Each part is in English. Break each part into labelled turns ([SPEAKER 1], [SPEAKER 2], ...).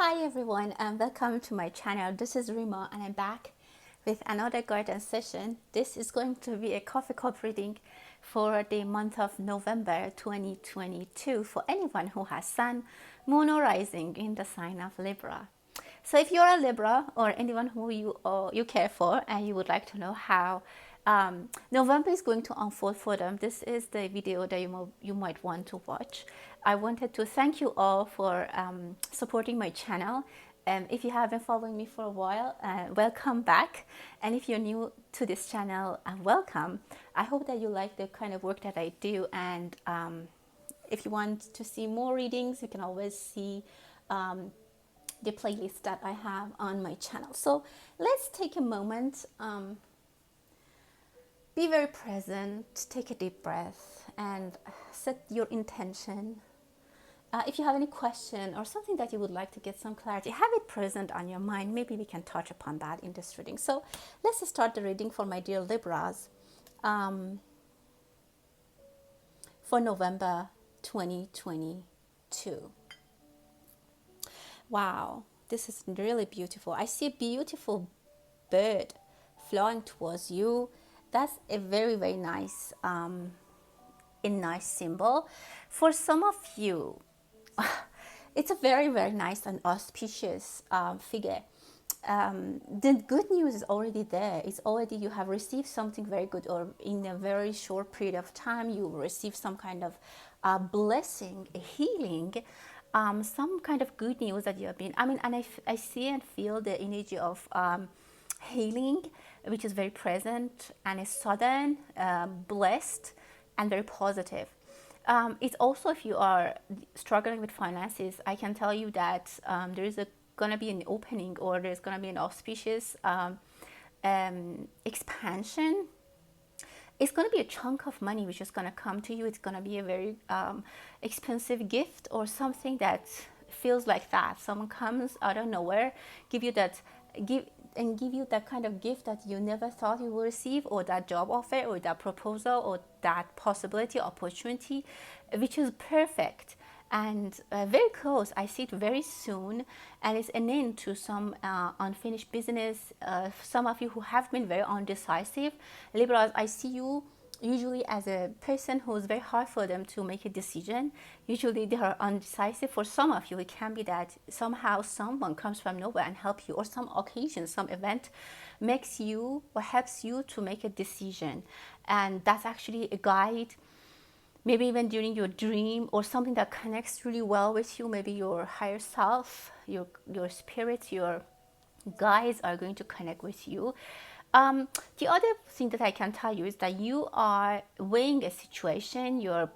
[SPEAKER 1] Hi everyone and welcome to my channel. This is Rima and I'm back with another guidance session. This is going to be a coffee cup reading for the month of November 2022 for anyone who has Sun, Moon or Rising in the sign of Libra. So if you're a Libra or anyone who you care for and you would like to know how November is going to unfold for them, this is the video that you might want to watch. I wanted to thank you all for supporting my channel. If you haven't followed me for a while, welcome back. And if you're new to this channel, welcome. I hope that you like the kind of work that I do. And if you want to see more readings, you can always see the playlist that I have on my channel. So let's take a moment, be very present, take a deep breath and set your intention. If you have any question or something that you would like to get some clarity, have it present on your mind. Maybe we can touch upon that in this reading. So let's start the reading for my dear Libras for November 2022. Wow, this is really beautiful. I see a beautiful bird flying towards you. That's a very, very nice, nice symbol. For some of you, it's a very, very nice and auspicious figure. The good news is already there. It's already, you have received something very good, or in a very short period of time you receive some kind of blessing, a healing, some kind of good news that you have been, and I see and feel the energy of healing, which is very present and is sudden, blessed and very positive. It's also, if you are struggling with finances, I can tell you that there is gonna be an opening, or there's gonna be an auspicious expansion. It's gonna be a chunk of money which is gonna come to you. It's gonna be a very expensive gift or something that feels like that. Someone comes out of nowhere, give you that kind of gift that you never thought you would receive, or that job offer, or that proposal, or that possibility, opportunity, which is perfect and very close. I see it very soon, and it's an end to some unfinished business. Some of you who have been very undecisive, Libras, I see you usually as a person who is very hard for them to make a decision. Usually they are undecisive. For some of you, it can be that somehow someone comes from nowhere and helps you, or some occasion, some event makes you or helps you to make a decision. And that's actually a guide, maybe even during your dream, or something that connects really well with you. Maybe your higher self, your spirit, your guides are going to connect with you. The other thing that I can tell you is that you are weighing a situation. You're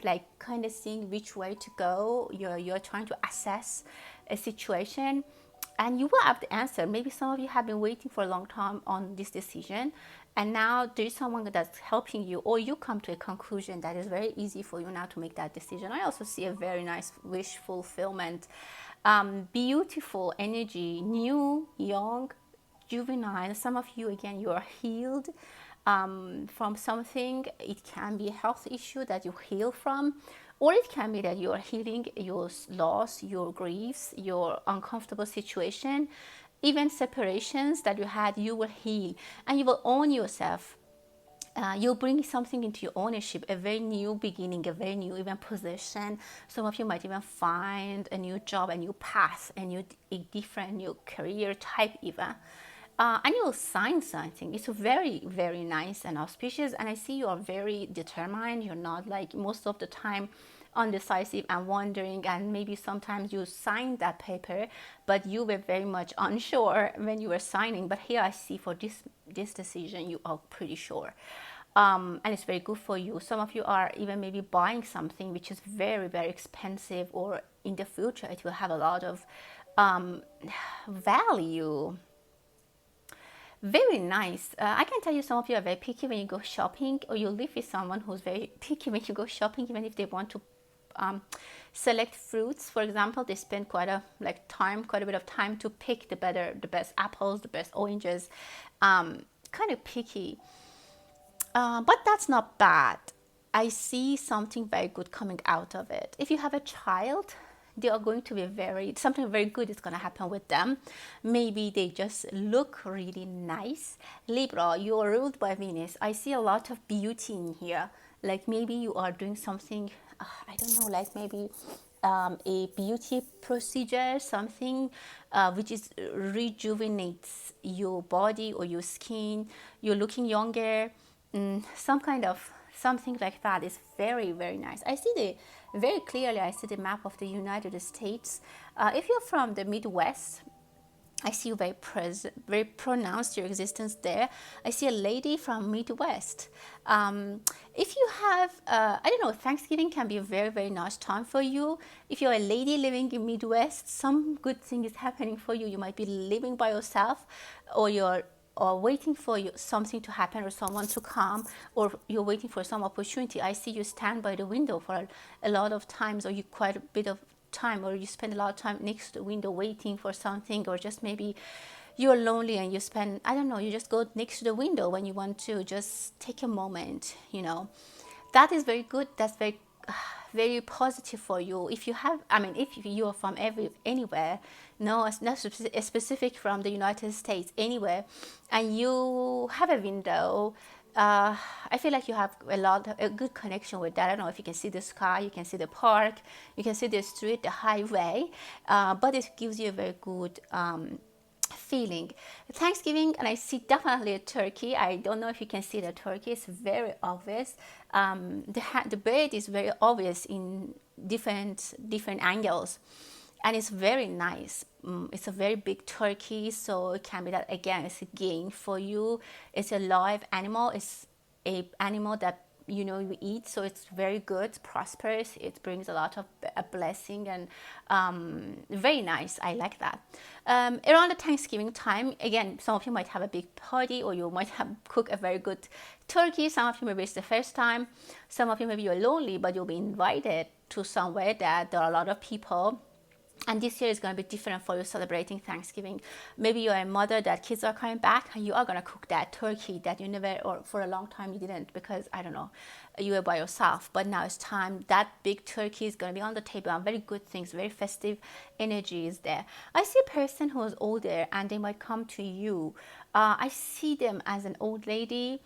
[SPEAKER 1] like kind of seeing which way to go. You're trying to assess a situation, and you will have the answer. Maybe some of you have been waiting for a long time on this decision, and now there is someone that's helping you, or you come to a conclusion that is very easy for you now to make that decision. I also see a very nice wish fulfillment, beautiful energy, new, young, juvenile. Some of you, again, you are healed from something. It can be a health issue that you heal from, or it can be that you are healing your loss, your griefs, your uncomfortable situation, even separations that you had. You will heal and you will own yourself. You'll bring something into your ownership, a very new beginning, a very new even position. Some of you might even find a new job, a new path, a different new career type even. And you'll sign something. It's very, very nice and auspicious. And I see you are very determined. You're not, like, most of the time undecisive and wondering, and maybe sometimes you signed that paper but you were very much unsure when you were signing. But here I see for this decision you are pretty sure, and it's very good for you. Some of you are even maybe buying something which is very, very expensive, or in the future it will have a lot of value. Very nice. I can tell you, some of you are very picky when you go shopping, or you live with someone who's very picky when you go shopping. Even if they want to select fruits, for example, they spend quite a bit of time to pick the best apples, the best oranges. Kind of picky, but that's not bad. I see something very good coming out of it. If you have a child, they are going to be something very good is going to happen with them. Maybe they just look really nice. Libra, you are ruled by Venus. I see a lot of beauty in here. Like maybe you are doing something, I don't know, like maybe a beauty procedure, something which is rejuvenates your body or your skin. You're looking younger. Some kind of something like that is very, very nice. I see very clearly. I see the map of the United States. If you're from the Midwest, I see you very pronounced your existence there. I see a lady from Midwest. If you have, I don't know, Thanksgiving can be a very, very nice time for you. If you're a lady living in Midwest, some good thing is happening for you. You might be living by yourself, or waiting for something to happen or someone to come, or you're waiting for some opportunity. I see you stand by the window for a lot of times, or you quite a bit of time, or you spend a lot of time next to the window waiting for something, or just maybe you're lonely and you spend, I don't know, you just go next to the window when you want to just take a moment, that is very good. That's very very positive for you. If you have, I mean, if you are from anywhere, no, it's not specific from the United States, anywhere, and you have a window, I feel like you have a good connection with that. I don't know if you can see the sky, you can see the park, you can see the street, the highway, but it gives you a very good feeling. Thanksgiving, and I see definitely a turkey. I don't know if you can see the turkey. It's very obvious. The bird is very obvious in different angles, and it's very nice. It's a very big turkey, so it can be that again. It's a gain for you. It's a live animal. It's a animal that you eat, so it's very good, prosperous. It brings a lot of a blessing, and very nice. I like that. Around the Thanksgiving time, again, some of you might have a big party, or you might have cook a very good turkey. Some of you maybe it's the first time. Some of you maybe you're lonely, but you'll be invited to somewhere that there are a lot of people. And this year is going to be different for you celebrating Thanksgiving. Maybe you're a mother that kids are coming back, and you are going to cook that turkey that you never, or for a long time you didn't, because I don't know, you were by yourself. But now it's time. That big turkey is going to be on the table, and very good things, very festive energy is there. I see a person who is older, and they might come to you. I see them as an old lady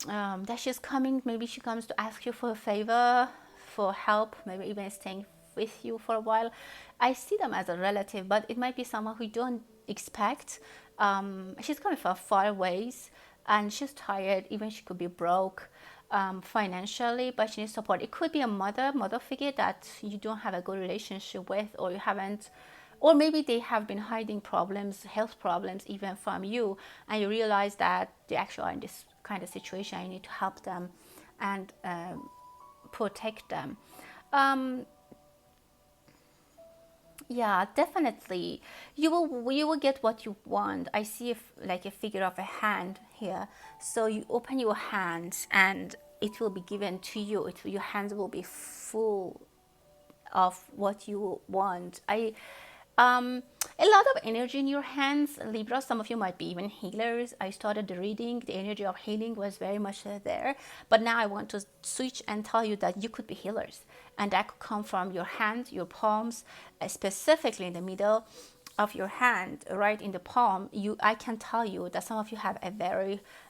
[SPEAKER 1] that she's coming. Maybe she comes to ask you for a favor, for help, maybe even staying with you for a while. I see them as a relative, but it might be someone who you don't expect. She's coming from far ways, and she's tired. Even she could be broke financially, but she needs support. It could be a mother figure that you don't have a good relationship with, or you haven't, or maybe they have been hiding problems, health problems, even from you, and you realize that they actually are in this kind of situation. You need to help them and protect them. Yeah, definitely. You will get what you want. I see like a figure of a hand here. So you open your hands, and it will be given to you. Your hands will be full of what you want. A lot of energy in your hands, Libra. Some of you might be even healers. I started the reading. The energy of healing was very much there. But now I want to switch and tell you that you could be healers. And that could come from your hands, your palms, specifically in the middle of your hand, right in the palm. I can tell you that some of you have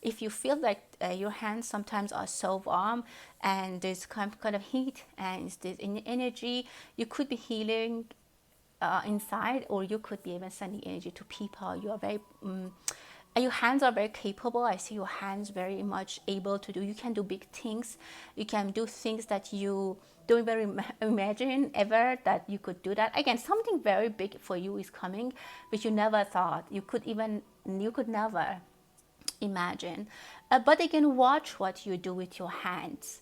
[SPEAKER 1] if you feel like your hands sometimes are so warm, and there's kind of heat, and there's energy, you could be healing inside, or you could be even sending energy to people. You are very your hands are very capable. I see your hands very much able to do. You can do big things. You can do things that you don't even imagine ever that you could do that. Again, something very big for you is coming, which you never thought you could never imagine. But again, watch what you do with your hands.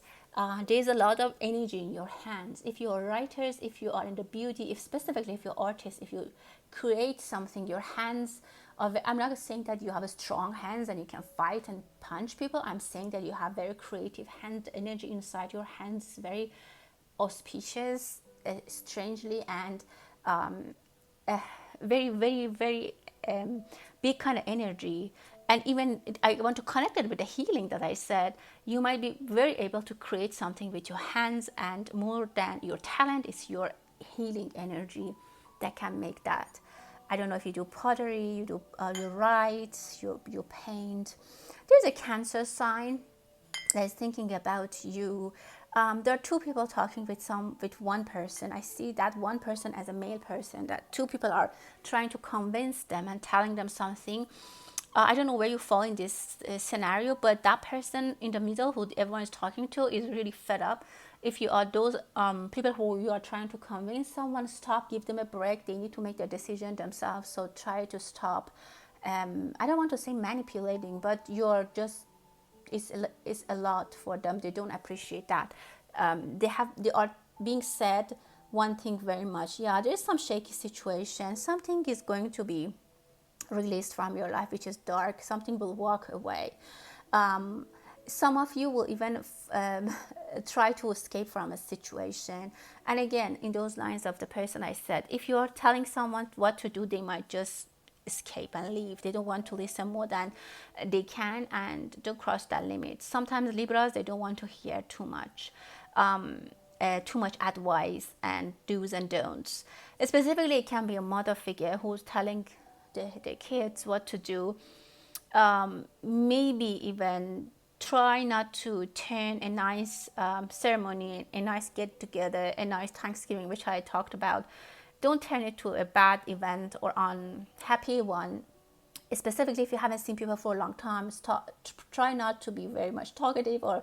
[SPEAKER 1] There's a lot of energy in your hands. If you are writers, if you are in the beauty, specifically if you're artists, if you create something, your hands I'm not saying that you have strong hands and you can fight and punch people. I'm saying that you have very creative hand energy inside your hands, very auspicious, strangely, and very, very, very big kind of energy. And even I want to connect it with the healing that I said. You might be very able to create something with your hands, and more than your talent is your healing energy that can make that. I don't know if you do pottery, you write, you paint. There's a Cancer sign that is thinking about you. There are two people talking with one person. I see that one person as a male person. That two people are trying to convince them and telling them something. I don't know where you fall in this scenario, but that person in the middle who everyone is talking to is really fed up. If you are those people who you are trying to convince someone, stop, give them a break. They need to make their decision themselves. So try to stop. I don't want to say manipulating, but you're just is a lot for them. They don't appreciate that. They are being said one thing very much. Yeah, there's some shaky situation. Something is going to be released from your life which is dark. Something will walk away. Some of you will even try to escape from a situation. And again, in those lines of the person I said, if you're telling someone what to do, they might just escape and leave. They don't want to listen more than they can, and don't cross that limit. Sometimes Libras, they don't want to hear too much advice and do's and don'ts. Specifically, it can be a mother figure who's telling the kids what to do. Maybe even try not to turn a nice ceremony, a nice get together, a nice Thanksgiving, which I talked about. Don't turn it to a bad event or unhappy one. Specifically, if you haven't seen people for a long time, try not to be very much talkative, or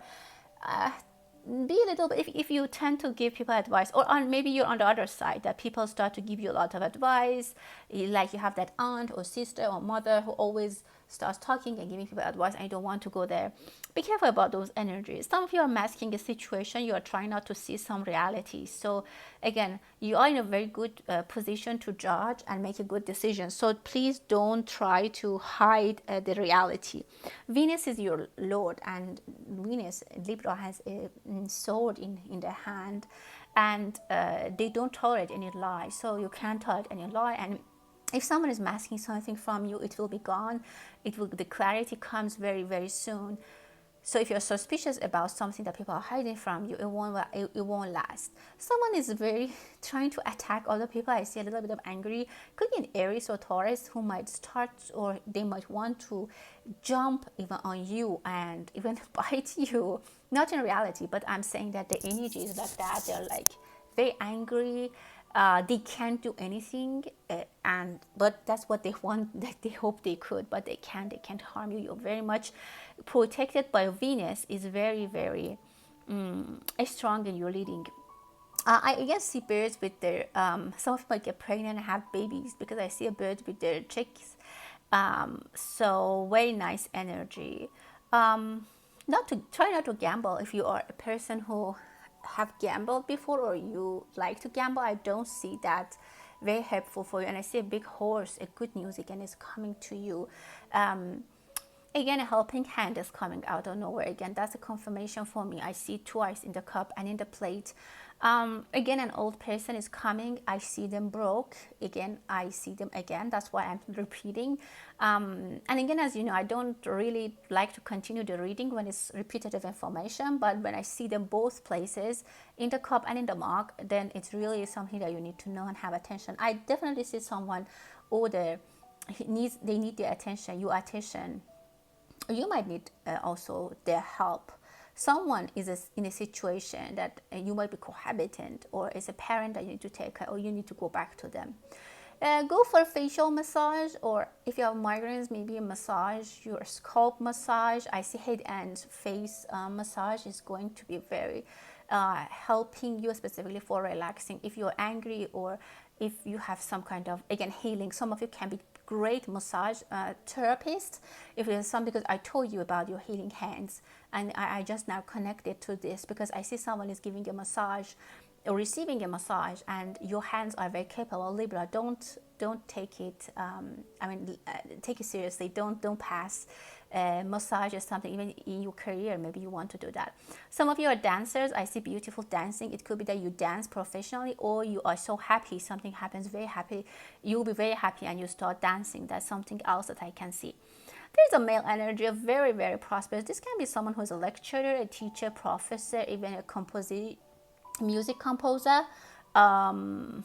[SPEAKER 1] be a little bit, if you tend to give people advice, or maybe you're on the other side, that people start to give you a lot of advice, like you have that aunt or sister or mother who always starts talking and giving people advice, and you don't want to go there. Be careful about those energies. Some of you are masking a situation. You are trying not to see some reality. So again, you are in a very good position to judge and make a good decision. So please don't try to hide the reality. Venus is your lord, and Venus, Libra, has a sword in their hand, and they don't tolerate any lie. So you can't tolerate any lie. And if someone is masking something from you, it will be gone. The clarity comes very, very soon. So if you're suspicious about something that people are hiding from you, it won't last. Someone is very trying to attack other people. I see a little bit of angry. Could be an Aries or Taurus who might start, or they might want to jump even on you and even bite you. Not in reality, but I'm saying that the energy is like that. They're like very angry. They can't do anything, but that's what they want. That they hope they could, but they can't. They can't harm you. You're very much protected by Venus. Is very, very strong in your leading. I guess see birds with their. Some people get pregnant and have babies because I see a bird with their chicks. So very nice energy. Not to gamble if you are a person who have gambled before, or you like to gamble. I don't see that very helpful for you. And I see a big horse, a good music, and it's coming to you. Again, a helping hand is coming out of nowhere. Again, that's a confirmation for me. I see twice in the cup and in the plate. Again, an old person is coming. I see them broke. Again, I see them again. That's why I'm repeating. And again, as you know, I don't really like to continue the reading when it's repetitive information. But when I see them both places, in the cup and in the mug, then it's really something that you need to know and have attention. I definitely see someone older. They need their attention. Your attention. You might need also their help. Someone is in a situation that you might be cohabitant, or is a parent that you need to take care, or you need to go back to them. Go for a facial massage, or if you have migraines, maybe a massage, your scalp massage. I see head and face massage is going to be very helping you, specifically for relaxing. If you're angry, or if you have some kind of, again, healing. Some of you can be great massage therapists. If there's some, because I told you about your healing hands, and I just now connected to this because I see someone is giving a massage or receiving a massage, and your hands are very capable. Libra, don't take it. Take it seriously. Don't pass. Massage is something, even in your career, maybe you want to do that. Some of you are dancers. I see beautiful dancing. It could be that you dance professionally, or you are so happy, something happens very happy, you'll be very happy and you start dancing. That's something else that I can see. There's a male energy of very, very prosperous. This can be someone who's a lecturer, a teacher, professor, even a music composer. um,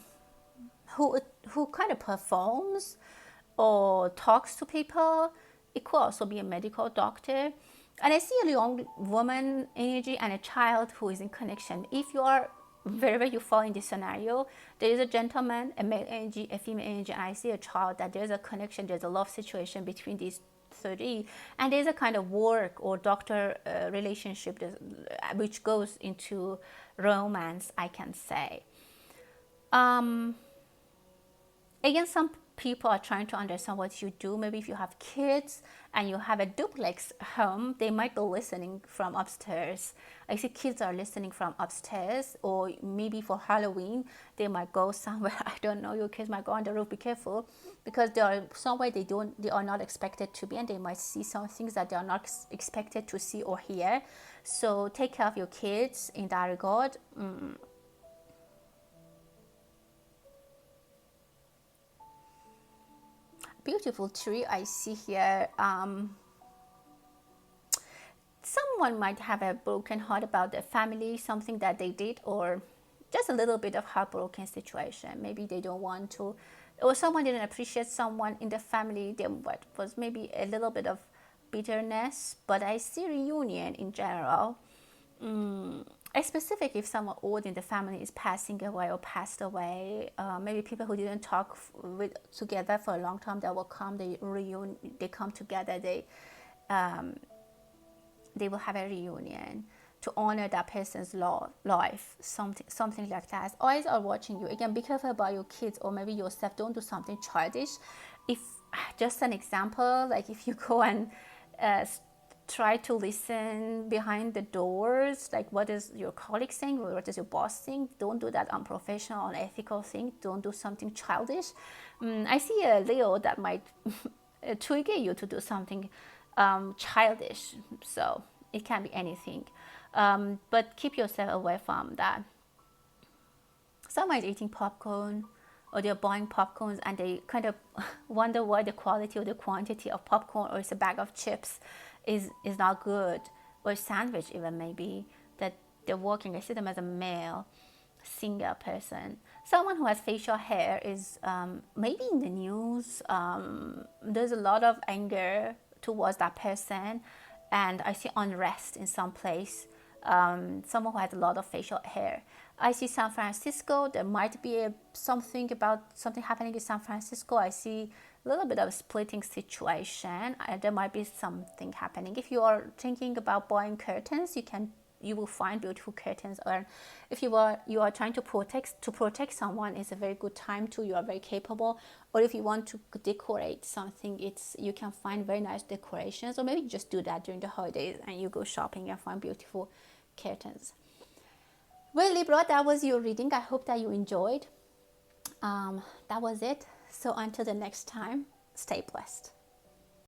[SPEAKER 1] who kind of performs or talks to people. It could also be a medical doctor. And I see a young woman energy and a child who is in connection. If you are wherever you fall in this scenario, there is a gentleman, a male energy, a female energy, and I see a child, that there's a connection, there's a love situation between these three, and there's a kind of work or doctor relationship which goes into romance, I can say. Um, Again, some people are trying to understand what you do. Maybe if you have kids and you have a duplex home, they might be listening from upstairs. I see kids are listening from upstairs, or maybe for Halloween they might go somewhere. I don't know, your kids might go on the roof. Be careful, because they are somewhere they are not expected to be, and they might see some things that they are not expected to see or hear. So take care of your kids in that regard. Beautiful tree I see here. Someone might have a broken heart about their family, something that they did, or just a little bit of heartbroken situation. Maybe they don't want to, or someone didn't appreciate someone in the family. There was maybe a little bit of bitterness, but I see reunion in general. A specific, if someone old in the family is passing away or passed away, maybe people who didn't talk together for a long time, that will come, they come together, they will have a reunion to honor that person's life, something like that. Eyes are watching you. Again, be careful about your kids or maybe yourself. Don't do something childish. If, just an example, like if you go and try to listen behind the doors, like what is your colleague saying or what is your boss saying, don't do that unprofessional, unethical thing. Don't do something childish. I see a Leo that might trigger you to do something childish. So it can be anything, but keep yourself away from that. Someone is eating popcorn, or they're buying popcorns and they kind of wonder why the quality or the quantity of popcorn, or it's a bag of chips, is not good, or a sandwich even, maybe that they're working. I see them as a male single person. Someone who has facial hair is maybe in the news. There's a lot of anger towards that person, and I see unrest in some place. Someone who has a lot of facial hair. I see San Francisco. There might be something happening in San Francisco. I see a little bit of a splitting situation. There might be something happening. If you are thinking about buying curtains, you will find beautiful curtains. Or if you are trying to protect someone, it's a very good time too. You are very capable. Or if you want to decorate something, you can find very nice decorations. Or maybe just do that during the holidays and you go shopping and find beautiful curtains. Well, Libra, that was your reading. I hope that you enjoyed. That was it. So until the next time, stay blessed.